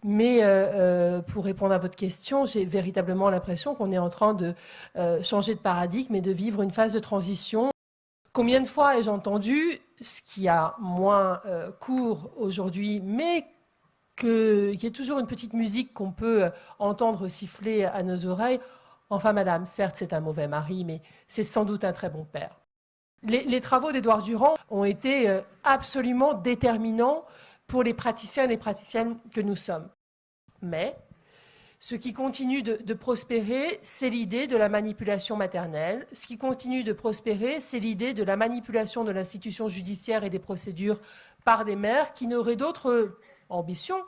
Mais pour répondre à votre question, j'ai véritablement l'impression qu'on est en train de changer de paradigme et de vivre une phase de transition. Combien de fois ai-je entendu, ce qui a moins cours aujourd'hui, mais qu'il y ait toujours une petite musique qu'on peut entendre siffler à nos oreilles. Enfin, madame, certes, c'est un mauvais mari, mais c'est sans doute un très bon père. Les travaux d'Édouard Durand ont été absolument déterminants pour les praticiens et les praticiennes que nous sommes. Mais ce qui continue de prospérer, c'est l'idée de la manipulation maternelle. Ce qui continue de prospérer, c'est l'idée de la manipulation de l'institution judiciaire et des procédures par des mères qui n'auraient d'autres ambitions,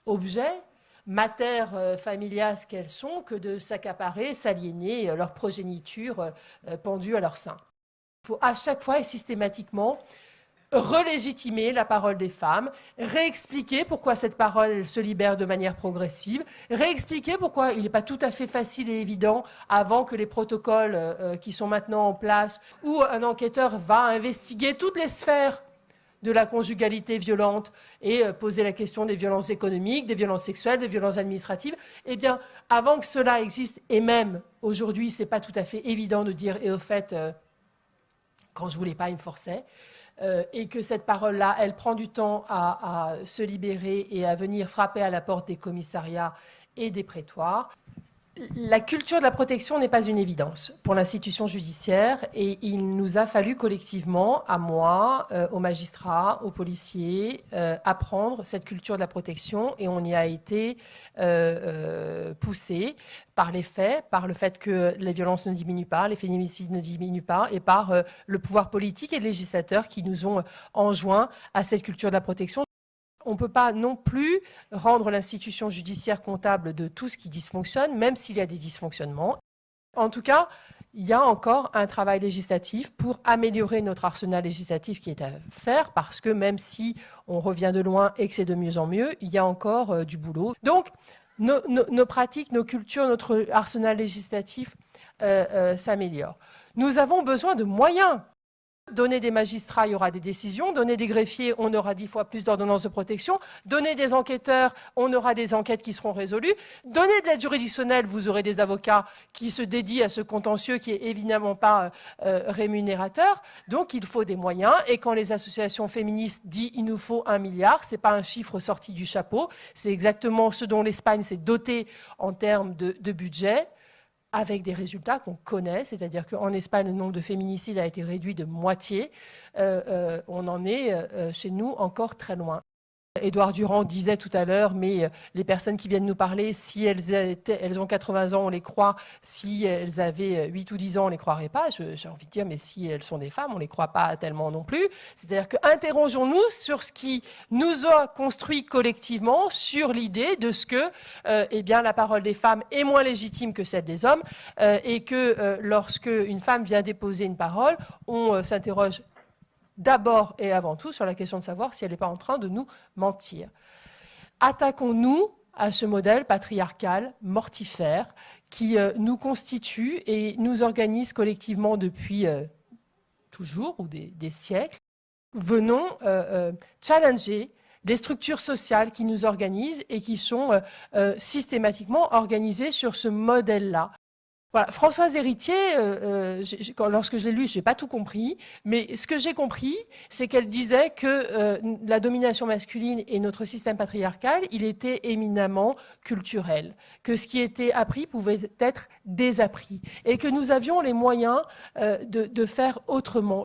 objets, mater familias qu'elles sont, que de s'accaparer, s'aliéner leur progéniture pendue à leur sein. Il faut à chaque fois et systématiquement relégitimer la parole des femmes, réexpliquer pourquoi cette parole se libère de manière progressive, réexpliquer pourquoi il n'est pas tout à fait facile et évident, avant que les protocoles qui sont maintenant en place, où un enquêteur va investiguer toutes les sphères de la conjugalité violente et poser la question des violences économiques, des violences sexuelles, des violences administratives, eh bien, avant que cela existe, et même aujourd'hui, ce n'est pas tout à fait évident de dire, et au fait, quand je ne voulais pas, il me forçait, et que cette parole-là, elle prend du temps à se libérer et à venir frapper à la porte des commissariats et des prétoires. La culture de la protection n'est pas une évidence pour l'institution judiciaire et il nous a fallu collectivement, à moi, aux magistrats, aux policiers, apprendre cette culture de la protection et on y a été poussé par les faits, par le fait que les violences ne diminuent pas, les féminicides ne diminuent pas et par le pouvoir politique et législateur qui nous ont enjoint à cette culture de la protection. On ne peut pas non plus rendre l'institution judiciaire comptable de tout ce qui dysfonctionne, même s'il y a des dysfonctionnements. En tout cas, il y a encore un travail législatif pour améliorer notre arsenal législatif qui est à faire, parce que même si on revient de loin et que c'est de mieux en mieux, il y a encore du boulot. Donc, nos pratiques, nos cultures, notre arsenal législatif s'améliorent. Nous avons besoin de moyens. Donner des magistrats, il y aura des décisions. Donner des greffiers, on aura 10 fois plus d'ordonnances de protection. Donner des enquêteurs, on aura des enquêtes qui seront résolues. Donner de l'aide juridictionnelle, vous aurez des avocats qui se dédient à ce contentieux qui est évidemment pas rémunérateur. Donc, il faut des moyens. Et quand les associations féministes disent il nous faut 1 milliard, ce n'est pas un chiffre sorti du chapeau. C'est exactement ce dont l'Espagne s'est dotée en termes de budget, avec des résultats qu'on connaît, c'est-à-dire qu'en Espagne, le nombre de féminicides a été réduit de moitié. On en est, chez nous, encore très loin. Édouard Durand disait tout à l'heure, mais les personnes qui viennent nous parler, si elles ont 80 ans, on les croit. Si elles avaient 8 ou 10 ans, on ne les croirait pas. J'ai envie de dire, mais si elles sont des femmes, on ne les croit pas tellement non plus. C'est-à-dire qu'interrogeons-nous sur ce qui nous a construit collectivement, sur l'idée de ce que eh bien, la parole des femmes est moins légitime que celle des hommes, et que lorsque une femme vient déposer une parole, on s'interroge d'abord et avant tout sur la question de savoir si elle n'est pas en train de nous mentir. Attaquons-nous à ce modèle patriarcal, mortifère, qui nous constitue et nous organise collectivement depuis toujours ou des siècles. Venons challenger les structures sociales qui nous organisent et qui sont systématiquement organisées sur ce modèle-là. Voilà. Françoise Héritier, lorsque je l'ai lu, je n'ai pas tout compris, mais ce que j'ai compris, c'est qu'elle disait que la domination masculine et notre système patriarcal, il était éminemment culturel, que ce qui était appris pouvait être désappris, et que nous avions les moyens de faire autrement.